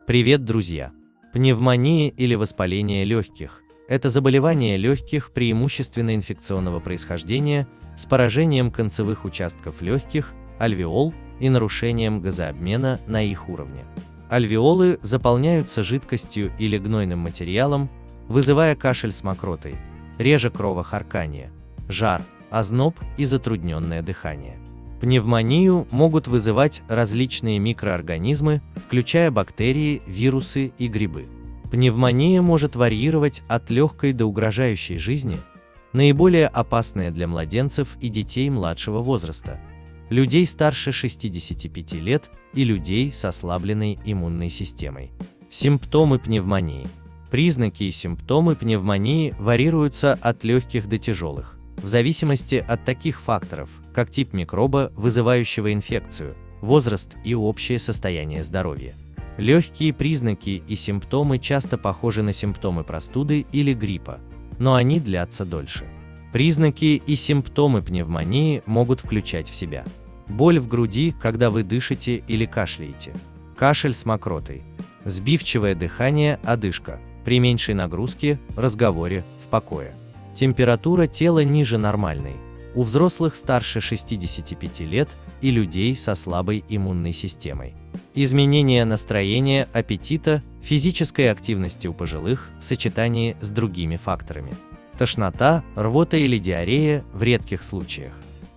Привет, друзья! Пневмония или воспаление легких – это заболевание легких преимущественно инфекционного происхождения с поражением концевых участков легких, альвеол и нарушением газообмена на их уровне. Альвеолы заполняются жидкостью или гнойным материалом, вызывая кашель с мокротой, реже кровохарканье, жар, озноб и затрудненное дыхание. Пневмонию могут вызывать различные микроорганизмы, включая бактерии, вирусы и грибы. Пневмония может варьировать от легкой до угрожающей жизни, наиболее опасная для младенцев и детей младшего возраста, людей старше 65 лет и людей с ослабленной иммунной системой. Симптомы пневмонии. Признаки и симптомы пневмонии варьируются от легких до тяжелых, в зависимости от таких факторов, как тип микроба, вызывающего инфекцию, возраст и общее состояние здоровья. Легкие признаки и симптомы часто похожи на симптомы простуды или гриппа, но они длятся дольше. Признаки и симптомы пневмонии могут включать в себя боль в груди, когда вы дышите или кашляете, кашель с мокротой, сбивчивое дыхание, одышка, при меньшей нагрузке, разговоре, в покое. Температура тела ниже нормальной у взрослых старше 65 лет и людей со слабой иммунной системой. Изменение настроения, аппетита, физической активности у пожилых в сочетании с другими факторами. Тошнота, рвота или диарея в редких случаях.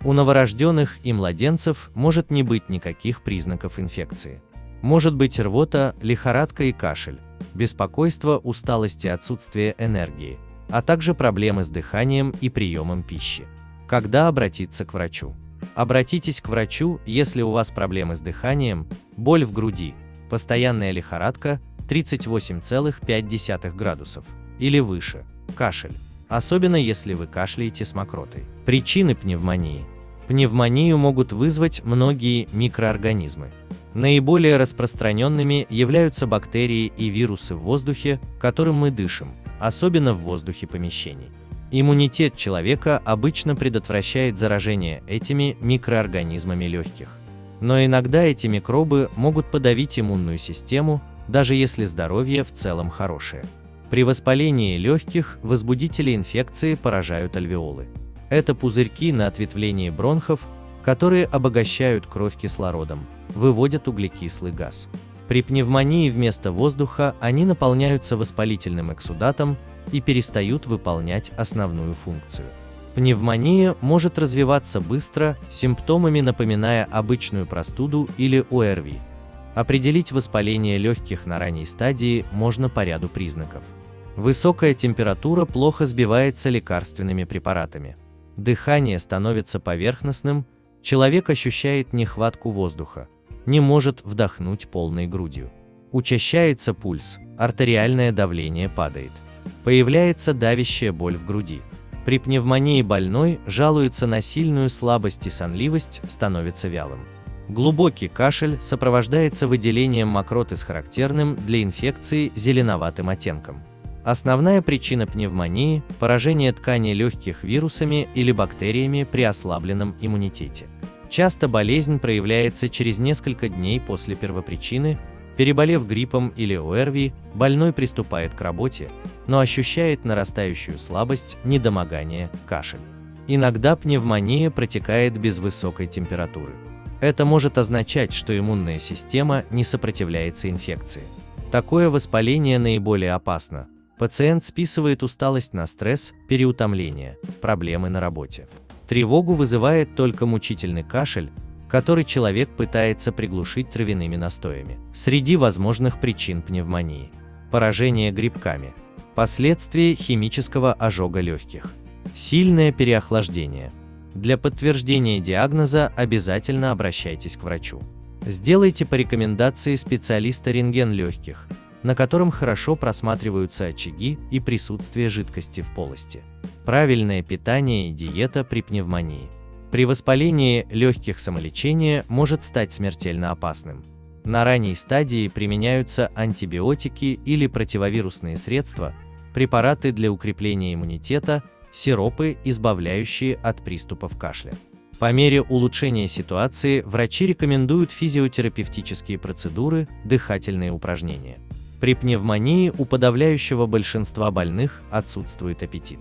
У новорожденных и младенцев может не быть никаких признаков инфекции. Может быть рвота, лихорадка и кашель, беспокойство, усталость и отсутствие энергии, а также проблемы с дыханием и приемом пищи. Когда обратиться к врачу? Обратитесь к врачу, если у вас проблемы с дыханием, боль в груди, постоянная лихорадка 38,5 градусов или выше, кашель, особенно если вы кашляете с мокротой. Причины пневмонии. Пневмонию могут вызвать многие микроорганизмы. Наиболее распространенными являются бактерии и вирусы в воздухе, которым мы дышим, особенно в воздухе помещений. Иммунитет человека обычно предотвращает заражение этими микроорганизмами легких. Но иногда эти микробы могут подавить иммунную систему, даже если здоровье в целом хорошее. При воспалении легких возбудители инфекции поражают альвеолы. Это пузырьки на ответвлении бронхов, которые обогащают кровь кислородом, выводят углекислый газ. При пневмонии вместо воздуха они наполняются воспалительным эксудатом и перестают выполнять основную функцию. Пневмония может развиваться быстро, симптомами напоминая обычную простуду или ОРВИ. Определить воспаление легких на ранней стадии можно по ряду признаков. Высокая температура плохо сбивается лекарственными препаратами. Дыхание становится поверхностным, человек ощущает нехватку воздуха, не может вдохнуть полной грудью. Учащается пульс, артериальное давление падает. Появляется давящая боль в груди. При пневмонии больной жалуется на сильную слабость и сонливость, становится вялым. Глубокий кашель сопровождается выделением мокроты с характерным для инфекции зеленоватым оттенком. Основная причина пневмонии – поражение тканей легких вирусами или бактериями при ослабленном иммунитете. Часто болезнь проявляется через несколько дней после первопричины. Переболев гриппом или ОРВИ, больной приступает к работе, но ощущает нарастающую слабость, недомогание, кашель. Иногда пневмония протекает без высокой температуры. Это может означать, что иммунная система не сопротивляется инфекции. Такое воспаление наиболее опасно. Пациент списывает усталость на стресс, переутомление, проблемы на работе. Тревогу вызывает только мучительный кашель, который человек пытается приглушить травяными настоями. Среди возможных причин пневмонии: поражение грибками, последствия химического ожога легких, сильное переохлаждение. Для подтверждения диагноза обязательно обращайтесь к врачу. Сделайте по рекомендации специалиста рентген легких, на котором хорошо просматриваются очаги и присутствие жидкости в полости. Правильное питание и диета при пневмонии. При воспалении легких самолечение может стать смертельно опасным. На ранней стадии применяются антибиотики или противовирусные средства, препараты для укрепления иммунитета, сиропы, избавляющие от приступов кашля. По мере улучшения ситуации врачи рекомендуют физиотерапевтические процедуры, дыхательные упражнения. При пневмонии у подавляющего большинства больных отсутствует аппетит.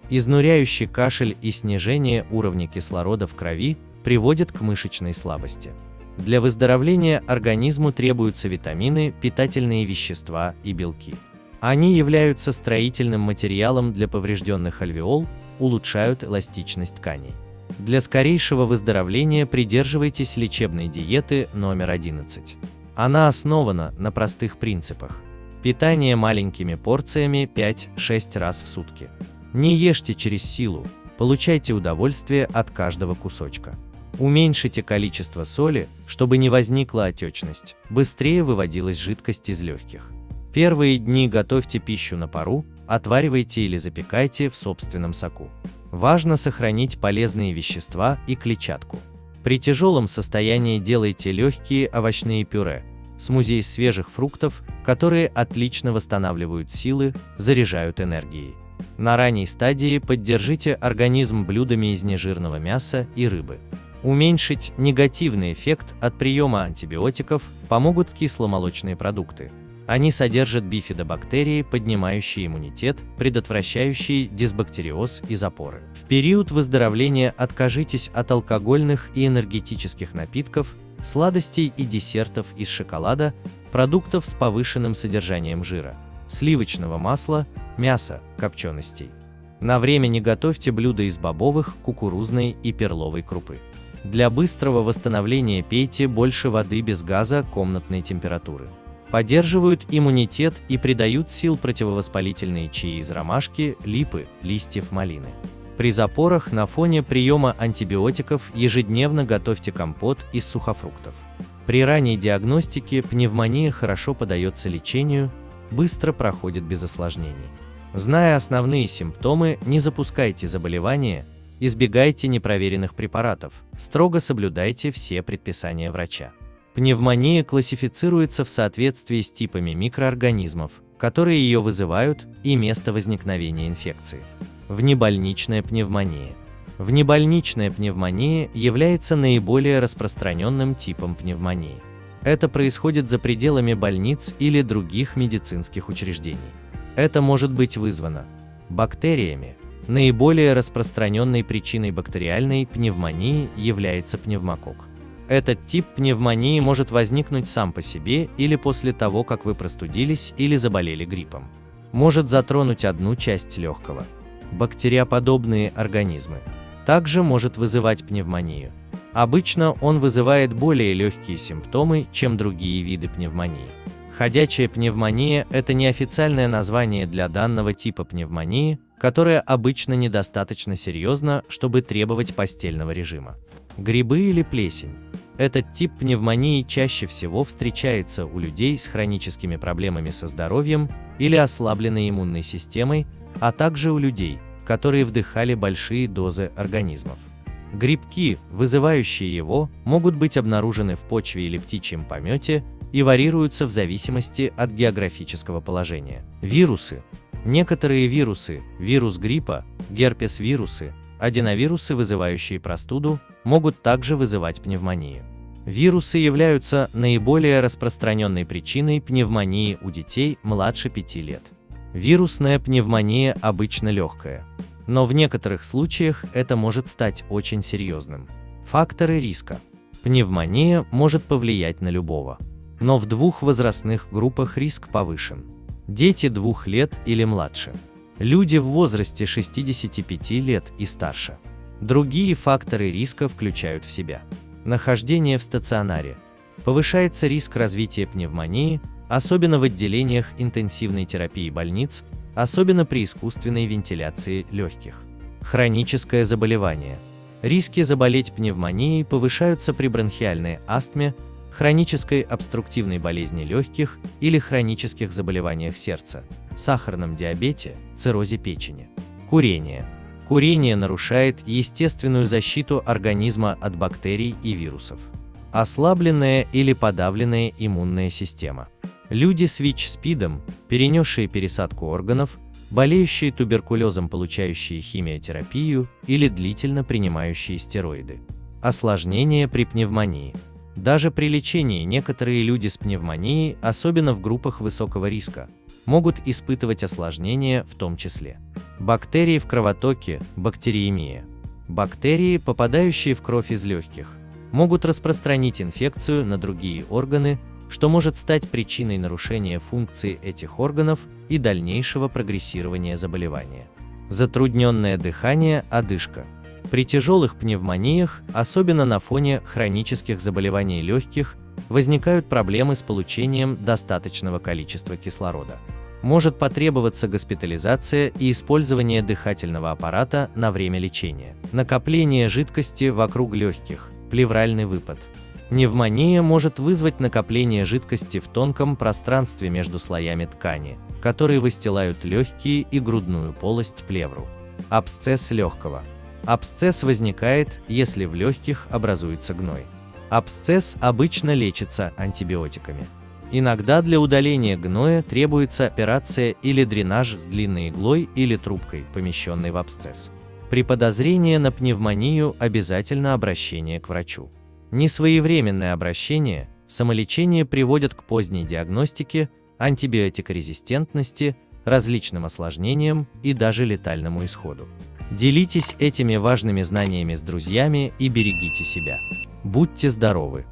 Изнуряющий кашель и снижение уровня кислорода в крови приводят к мышечной слабости. Для выздоровления организму требуются витамины, питательные вещества и белки. Они являются строительным материалом для поврежденных альвеол, улучшают эластичность тканей. Для скорейшего выздоровления придерживайтесь лечебной диеты номер 11. Она основана на простых принципах. Питание маленькими порциями 5-6 раз в сутки. Не ешьте через силу, получайте удовольствие от каждого кусочка. Уменьшите количество соли, чтобы не возникла отечность, быстрее выводилась жидкость из легких. Первые дни готовьте пищу на пару, отваривайте или запекайте в собственном соку. Важно сохранить полезные вещества и клетчатку. При тяжелом состоянии делайте легкие овощные пюре, смузи из свежих фруктов, которые отлично восстанавливают силы, заряжают энергией. На ранней стадии поддержите организм блюдами из нежирного мяса и рыбы. Уменьшить негативный эффект от приема антибиотиков помогут кисломолочные продукты. Они содержат бифидобактерии, поднимающие иммунитет, предотвращающие дисбактериоз и запоры. В период выздоровления откажитесь от алкогольных и энергетических напитков, сладостей и десертов из шоколада, продуктов с повышенным содержанием жира, сливочного масла, мяса, копченостей. На время не готовьте блюда из бобовых, кукурузной и перловой крупы. Для быстрого восстановления пейте больше воды без газа комнатной температуры. Поддерживают иммунитет и придают сил противовоспалительные чаи из ромашки, липы, листьев малины. При запорах на фоне приема антибиотиков ежедневно готовьте компот из сухофруктов. При ранней диагностике пневмония хорошо поддается лечению, быстро проходит без осложнений. Зная основные симптомы, не запускайте заболевание, избегайте непроверенных препаратов, строго соблюдайте все предписания врача. Пневмония классифицируется в соответствии с типами микроорганизмов, которые ее вызывают, и место возникновения инфекции. Внебольничная пневмония. Внебольничная пневмония является наиболее распространенным типом пневмонии. Это происходит за пределами больниц или других медицинских учреждений. Это может быть вызвано бактериями. Наиболее распространенной причиной бактериальной пневмонии является пневмококк. Этот тип пневмонии может возникнуть сам по себе или после того, как вы простудились или заболели гриппом. Может затронуть одну часть легкого. Бактериоподобные организмы. Также может вызывать пневмонию. Обычно он вызывает более легкие симптомы, чем другие виды пневмонии. Ходячая пневмония – это неофициальное название для данного типа пневмонии, которая обычно недостаточно серьезна, чтобы требовать постельного режима. Грибы или плесень. Этот тип пневмонии чаще всего встречается у людей с хроническими проблемами со здоровьем или ослабленной иммунной системой, а также у людей, которые вдыхали большие дозы организмов. Грибки, вызывающие его, могут быть обнаружены в почве или птичьем помете и варьируются в зависимости от географического положения. Вирусы. Некоторые вирусы, вирус гриппа, герпес-вирусы, аденовирусы, вызывающие простуду, могут также вызывать пневмонию. Вирусы являются наиболее распространенной причиной пневмонии у детей младше 5 лет. Вирусная пневмония обычно легкая, но в некоторых случаях это может стать очень серьезным. Факторы риска. Пневмония может повлиять на любого, но в двух возрастных группах риск повышен. Дети 2 лет или младше. Люди в возрасте 65 лет и старше. Другие факторы риска включают в себя нахождение в стационаре. Повышается риск развития пневмонии, особенно в отделениях интенсивной терапии больниц, особенно при искусственной вентиляции легких. Хроническое заболевание. Риски заболеть пневмонией повышаются при бронхиальной астме, хронической обструктивной болезни легких или хронических заболеваниях сердца, сахарном диабете, циррозе печени. Курение. Курение нарушает естественную защиту организма от бактерий и вирусов. Ослабленная или подавленная иммунная система. Люди с ВИЧ-СПИДом, перенесшие пересадку органов, болеющие туберкулезом, получающие химиотерапию или длительно принимающие стероиды. Осложнения при пневмонии. Даже при лечении некоторые люди с пневмонией, особенно в группах высокого риска, могут испытывать осложнения, в том числе бактерии в кровотоке, бактериемия. Бактерии, попадающие в кровь из легких, могут распространить инфекцию на другие органы, что может стать причиной нарушения функции этих органов и дальнейшего прогрессирования заболевания. Затрудненное дыхание, одышка. При тяжелых пневмониях, особенно на фоне хронических заболеваний легких, возникают проблемы с получением достаточного количества кислорода. Может потребоваться госпитализация и использование дыхательного аппарата на время лечения. Накопление жидкости вокруг легких, плевральный выпад. Пневмония может вызвать накопление жидкости в тонком пространстве между слоями ткани, которые выстилают легкие и грудную полость плевру. Абсцесс легкого. Абсцесс возникает, если в легких образуется гной. Абсцесс обычно лечится антибиотиками. Иногда для удаления гноя требуется операция или дренаж с длинной иглой или трубкой, помещенной в абсцесс. При подозрении на пневмонию обязательно обращение к врачу. Несвоевременное обращение, самолечение приводят к поздней диагностике, антибиотикорезистентности, различным осложнениям и даже летальному исходу. Делитесь этими важными знаниями с друзьями и берегите себя. Будьте здоровы!